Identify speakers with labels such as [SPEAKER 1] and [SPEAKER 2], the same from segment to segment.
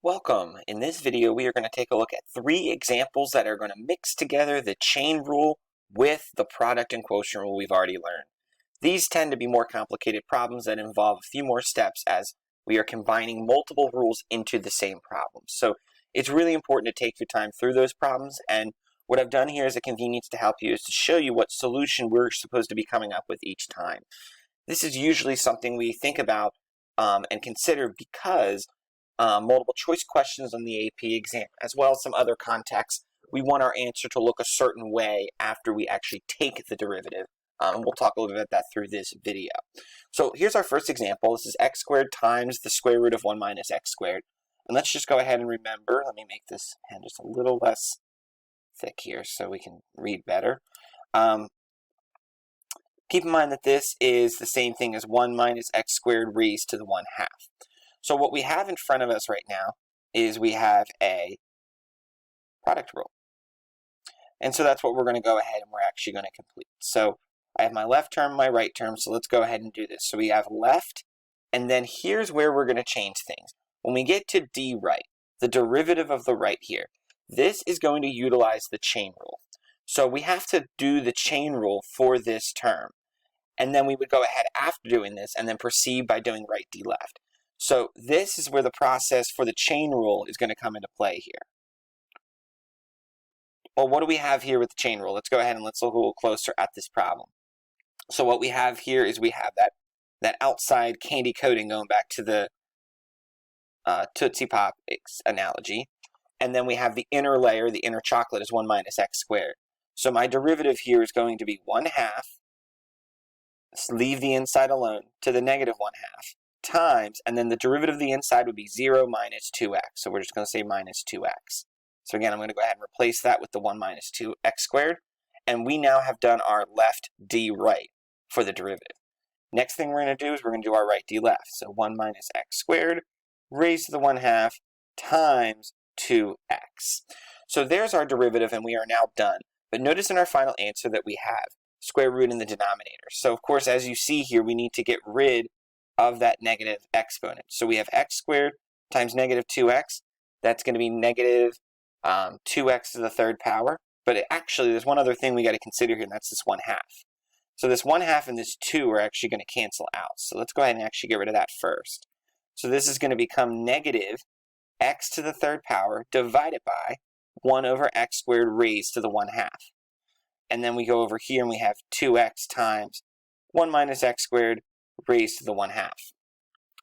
[SPEAKER 1] Welcome. In this video, we are going to take a look at three examples that are going to mix together the chain rule with the product and quotient rule we've already learned. These tend to be more complicated problems that involve a few more steps as we are combining multiple rules into the same problem. So it's really important to take your time through those problems, and what I've done here as a convenience to help you is to show you what solution we're supposed to be coming up with each time. This is usually something we think about and consider because multiple choice questions on the AP exam, as well as some other contexts, we want our answer to look a certain way after we actually take the derivative. And we'll talk a little bit about that through this video. So here's our first example. This is x squared times the square root of 1 minus x squared. And let's just go ahead and remember, let me make this pen just a little less thick here so we can read better. Keep in mind that this is the same thing as 1 minus x squared raised to the 1/2. So what we have in front of us right now is we have a product rule. And so that's what we're going to go ahead and we're actually going to complete. So I have my left term, my right term, so let's go ahead and do this. So we have left, and then here's where we're going to change things. When we get to d right, the derivative of the right here, this is going to utilize the chain rule. So we have to do the chain rule for this term. And then we would go ahead after doing this and then proceed by doing right d left. So this is where the process for the chain rule is going to come into play here. Well, what do we have here with the chain rule? Let's go ahead and let's look a little closer at this problem. So what we have here is we have that outside candy coating going back to the Tootsie Pop analogy. And then we have the inner layer, the inner chocolate is 1 minus x squared. So my derivative here is going to be 1/2, leave the inside alone, to the negative 1/2. Times, and then the derivative of the inside would be 0 minus 2x. So we're just going to say minus 2x. So again, I'm going to go ahead and replace that with the 1 minus 2x squared. And we now have done our left d right for the derivative. Next thing we're going to do is we're going to do our right d left. So 1 minus x squared raised to the 1/2 times 2x. So there's our derivative, and we are now done. But notice in our final answer that we have square root in the denominator. So of course, as you see here, we need to get rid of that negative exponent. So we have x squared times negative 2x. That's going to be negative 2x to the third power. But actually, there's one other thing we got to consider here, and that's this 1/2. So this 1/2 and this 2 are actually going to cancel out. So let's go ahead and actually get rid of that first. So this is going to become negative x to the third power divided by 1 over x squared raised to the 1/2. And then we go over here and we have 2x times 1 minus x squared raised to the 1/2.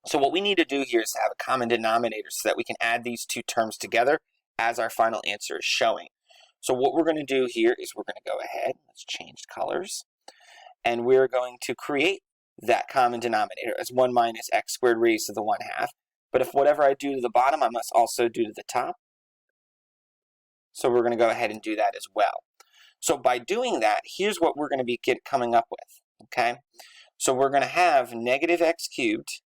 [SPEAKER 1] So what we need to do here is to have a common denominator so that we can add these two terms together as our final answer is showing. So what we're going to do here is we're going to go ahead, let's change colors, and we're going to create that common denominator as 1 minus x squared raised to the 1/2. But if whatever I do to the bottom, I must also do to the top. So we're going to go ahead and do that as well. So by doing that, here's what we're going to be coming up with, okay? So we're going to have negative x cubed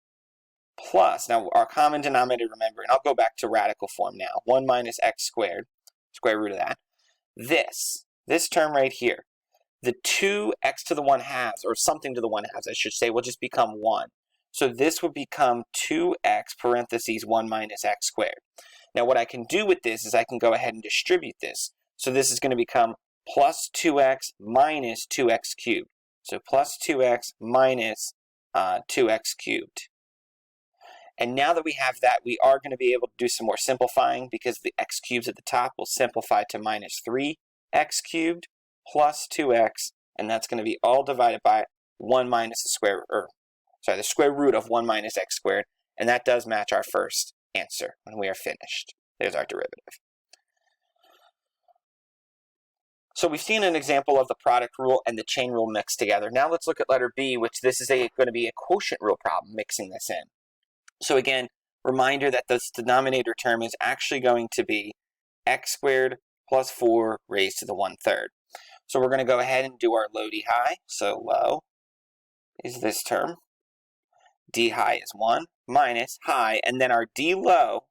[SPEAKER 1] plus, now our common denominator, remember, and I'll go back to radical form now, 1 minus x squared, square root of that. This term right here, the 2x to the 1/2, or something to the 1/2, I should say, will just become 1. So this would become 2x parentheses 1 minus x squared. Now what I can do with this is I can go ahead and distribute this. So this is going to become plus 2x minus 2x cubed. So plus 2x minus 2x cubed. And now that we have that, we are going to be able to do some more simplifying because the x cubes at the top will simplify to minus 3x cubed plus 2x, and that's going to be all divided by 1 minus the square root of 1 minus x squared, and that does match our first answer when we are finished. There's our derivative. So we've seen an example of the product rule and the chain rule mixed together. Now let's look at letter B, which this is going to be a quotient rule problem, mixing this in. So again, reminder that this denominator term is actually going to be x squared plus 4 raised to the 1/3. So we're going to go ahead and do our low d high. So low is this term. D high is 1 minus high, and then our d low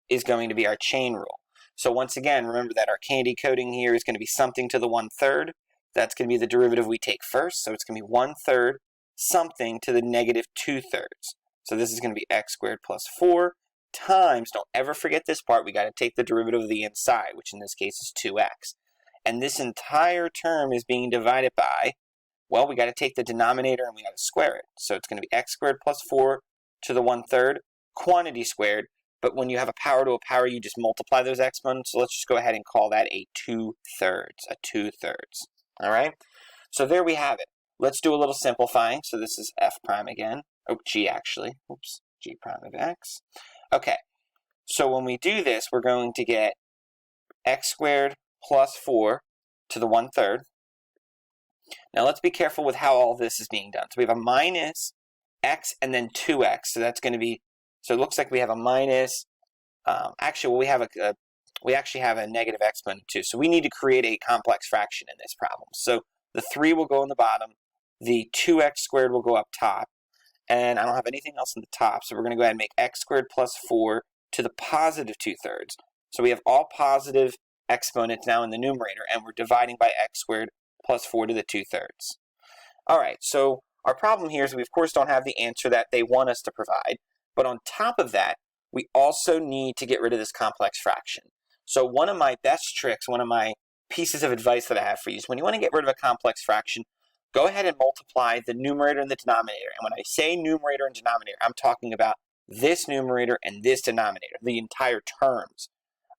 [SPEAKER 1] is going to be our chain rule. So once again, remember that our candy coating here is going to be something to the 1/3. That's going to be the derivative we take first. So it's going to be 1/3 something to the negative 2/3. So this is going to be x squared plus 4 times, don't ever forget this part, we got to take the derivative of the inside, which in this case is 2x. And this entire term is being divided by, well, we got to take the denominator and we got to square it. So it's going to be x squared plus 4 to the 1/3, quantity squared. But when you have a power to a power, you just multiply those exponents. So let's just go ahead and call that a 2/3, a 2/3. All right? So there we have it. Let's do a little simplifying. So this is f prime again. Oh, g actually. Oops, g prime of x. Okay, so when we do this, we're going to get x squared plus 4 to the 1/3. Now let's be careful with how all this is being done. So we have a minus x and then 2x. So that's going to be, so it looks like we have a minus, actually, well, we actually have a negative exponent too. So we need to create a complex fraction in this problem. So the 3 will go in the bottom, the 2x squared will go up top, and I don't have anything else in the top, so we're going to go ahead and make x squared plus 4 to the positive 2/3. So we have all positive exponents now in the numerator, and we're dividing by x squared plus 4 to the 2/3. All right, so our problem here is we, of course, don't have the answer that they want us to provide, but on top of that, we also need to get rid of this complex fraction. So one of my best tricks, one of my pieces of advice that I have for you is when you want to get rid of a complex fraction, go ahead and multiply the numerator and the denominator. And when I say numerator and denominator, I'm talking about this numerator and this denominator, the entire terms,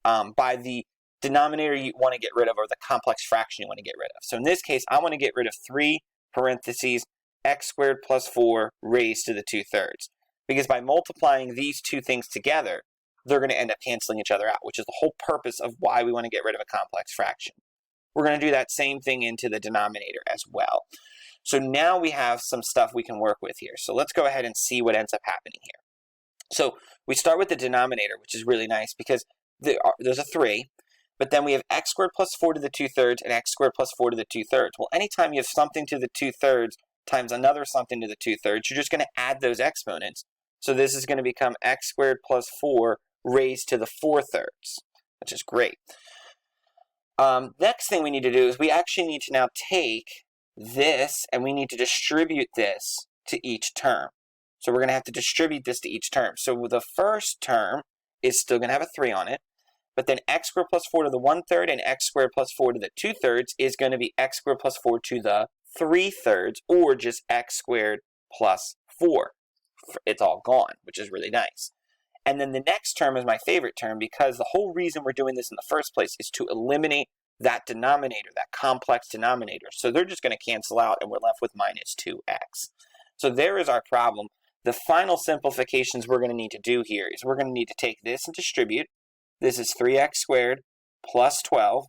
[SPEAKER 1] by the denominator you want to get rid of or the complex fraction you want to get rid of. So in this case, I want to get rid of 3 parentheses x squared plus 4 raised to the 2/3. Because by multiplying these two things together, they're going to end up canceling each other out, which is the whole purpose of why we want to get rid of a complex fraction. We're going to do that same thing into the denominator as well. So now we have some stuff we can work with here. So let's go ahead and see what ends up happening here. So we start with the denominator, which is really nice because there's a 3, but then we have x squared plus 4 to the 2/3 and x squared plus 4 to the 2/3. Well, anytime you have something to the 2/3 times another something to the 2/3, you're just going to add those exponents. So this is going to become x squared plus 4 raised to the 4/3, which is great. Next thing we need to do is we actually need to now take this and we need to distribute this to each term. So we're going to have to distribute this to each term. So the first term is still going to have a 3 on it, but then x squared plus 4 to the 1/3 and x squared plus 4 to the 2/3 is going to be x squared plus 4 to the 3/3, or just x squared plus 4. It's all gone, which is really nice. And then the next term is my favorite term because the whole reason we're doing this in the first place is to eliminate that denominator, that complex denominator. So they're just going to cancel out and we're left with minus 2x. So there is our problem. The final simplifications we're going to need to do here is we're going to need to take this and distribute. This is 3x squared plus 12.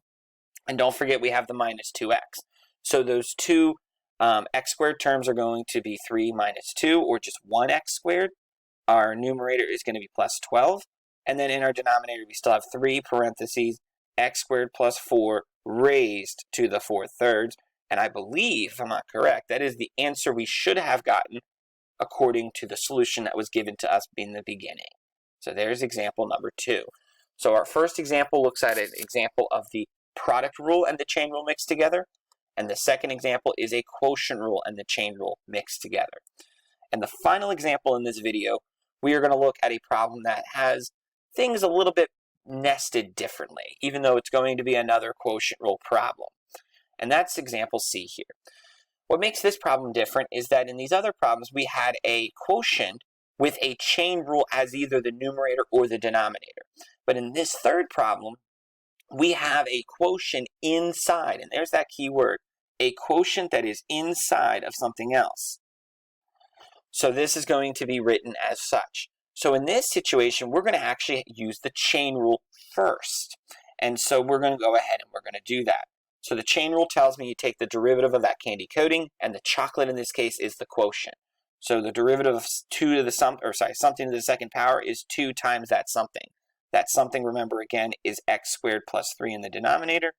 [SPEAKER 1] And don't forget we have the minus 2x. So those two x squared terms are going to be 3 minus 2, or just 1x squared. Our numerator is going to be plus 12. And then in our denominator, we still have 3 parentheses x squared plus 4 raised to the 4/3. And I believe, if I'm not correct, that is the answer we should have gotten according to the solution that was given to us in the beginning. So there's example number 2. So our first example looks at an example of the product rule and the chain rule mixed together. And the second example is a quotient rule and the chain rule mixed together. And the final example in this video, we are going to look at a problem that has things a little bit nested differently, even though it's going to be another quotient rule problem. And that's example C here. What makes this problem different is that in these other problems, we had a quotient with a chain rule as either the numerator or the denominator. But in this third problem, we have a quotient inside, and there's that key word, a quotient that is inside of something else. So this is going to be written as such. So in this situation, we're going to actually use the chain rule first. And so we're going to go ahead and we're going to do that. So the chain rule tells me you take the derivative of that candy coating, and the chocolate in this case is the quotient. So the derivative of something to the second power is 2 times that something. That something, remember again, is x squared plus 3 in the denominator,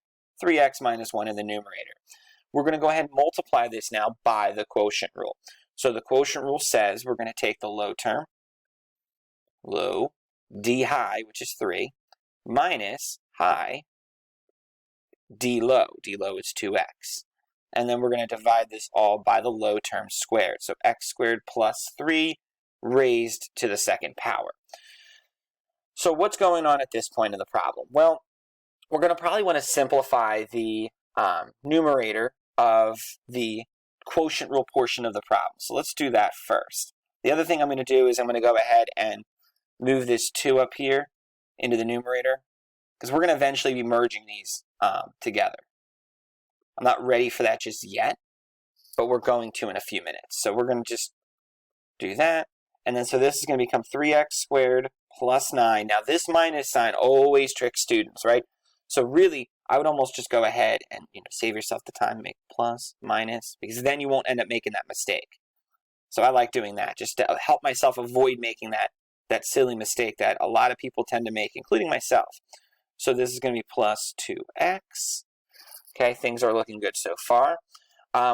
[SPEAKER 1] 3x minus 1 in the numerator. We're going to go ahead and multiply this now by the quotient rule. So the quotient rule says we're going to take the low term, low, d high, which is 3, minus high, d low. D low is 2x. And then we're going to divide this all by the low term squared. So x squared plus 3 raised to the second power. So what's going on at this point in the problem? Well, we're going to probably want to simplify the numerator of the quotient rule portion of the problem. So let's do that first. The other thing I'm going to do is I'm going to go ahead and move this 2 up here into the numerator, because we're going to eventually be merging these together. I'm not ready for that just yet, but we're going to in a few minutes. So we're going to just do that. And then so this is going to become 3x squared plus 9. Now this minus sign always tricks students, right? So really, I would almost just go ahead and save yourself the time, make plus, minus, because then you won't end up making that mistake. So I like doing that, just to help myself avoid making that silly mistake that a lot of people tend to make, including myself. So this is going to be plus 2x. Okay, things are looking good so far.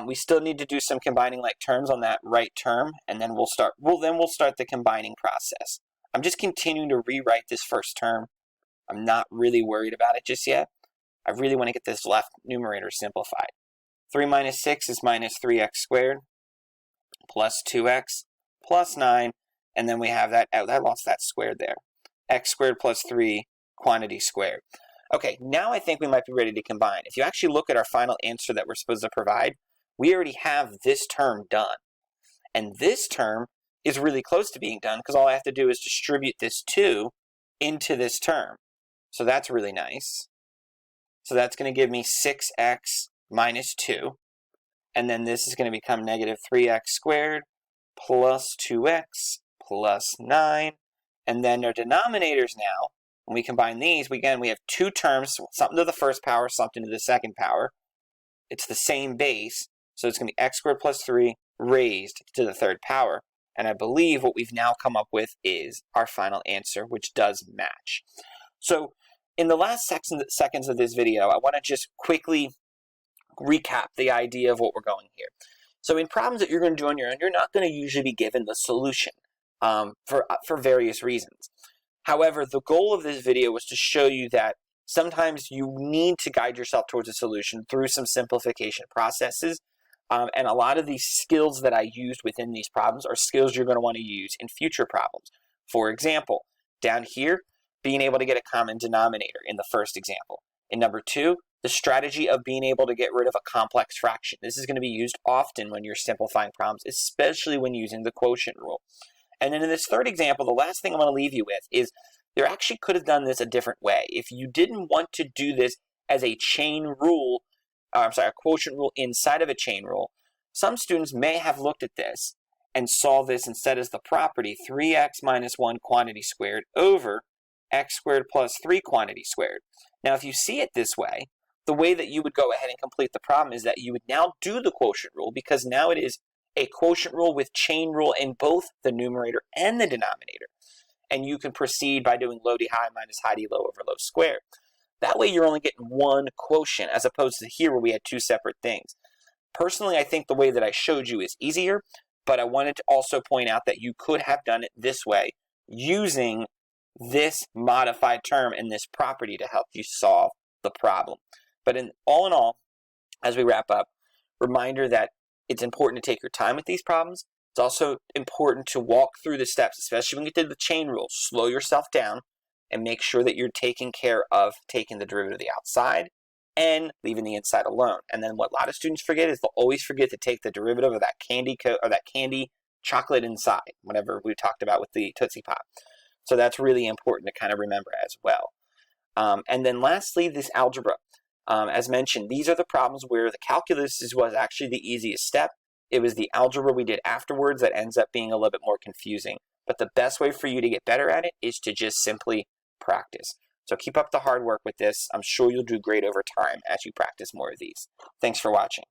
[SPEAKER 1] We still need to do some combining like terms on that right term, and then we'll start the combining process. I'm just continuing to rewrite this first term. I'm not really worried about it just yet. I really want to get this left numerator simplified. 3 minus 6 is minus 3x squared plus 2x plus 9, and then we have that, I lost that squared there. X squared plus 3 quantity squared. Okay, now I think we might be ready to combine. If you actually look at our final answer that we're supposed to provide, we already have this term done. And this term is really close to being done because all I have to do is distribute this 2 into this term. So that's really nice. So that's going to give me 6x minus 2. And then this is going to become negative 3x squared plus 2x plus 9. And then our denominators now, when we combine these, we have 2 terms, something to the first power, something to the second power. It's the same base, so it's going to be x squared plus 3 raised to the third power. And I believe what we've now come up with is our final answer, which does match. So in the last seconds of this video, I want to just quickly recap the idea of what we're going here. So in problems that you're going to do on your own, you're not going to usually be given the solution for various reasons. However, the goal of this video was to show you that sometimes you need to guide yourself towards a solution through some simplification processes. And a lot of these skills that I used within these problems are skills you're going to want to use in future problems. For example, down here, being able to get a common denominator in the first example. In number 2, the strategy of being able to get rid of a complex fraction. This is going to be used often when you're simplifying problems, especially when using the quotient rule. And then in this third example, the last thing I'm going to leave you with is there actually could have done this a different way. If you didn't want to do this as a chain rule, a quotient rule inside of a chain rule, some students may have looked at this and saw this instead as the property 3x minus 1 quantity squared over x squared plus 3 quantity squared. Now, if you see it this way, the way that you would go ahead and complete the problem is that you would now do the quotient rule, because now it is a quotient rule with chain rule in both the numerator and the denominator. And you can proceed by doing low d high minus high d low over low squared. That way you're only getting one quotient as opposed to here where we had 2 separate things. Personally, I think the way that I showed you is easier, but I wanted to also point out that you could have done it this way using this modified term and this property to help you solve the problem. But in all, as we wrap up, reminder that it's important to take your time with these problems. It's also important to walk through the steps, especially when you did the chain rule. Slow yourself down and make sure that you're taking care of taking the derivative of the outside and leaving the inside alone. And then what a lot of students forget is they'll always forget to take the derivative of that candy chocolate inside, whatever we talked about with the Tootsie Pop. So that's really important to kind of remember as well. And then lastly, this algebra. As mentioned, these are the problems where the calculus was actually the easiest step. It was the algebra we did afterwards that ends up being a little bit more confusing. But the best way for you to get better at it is to just simply practice. So keep up the hard work with this. I'm sure you'll do great over time as you practice more of these. Thanks for watching.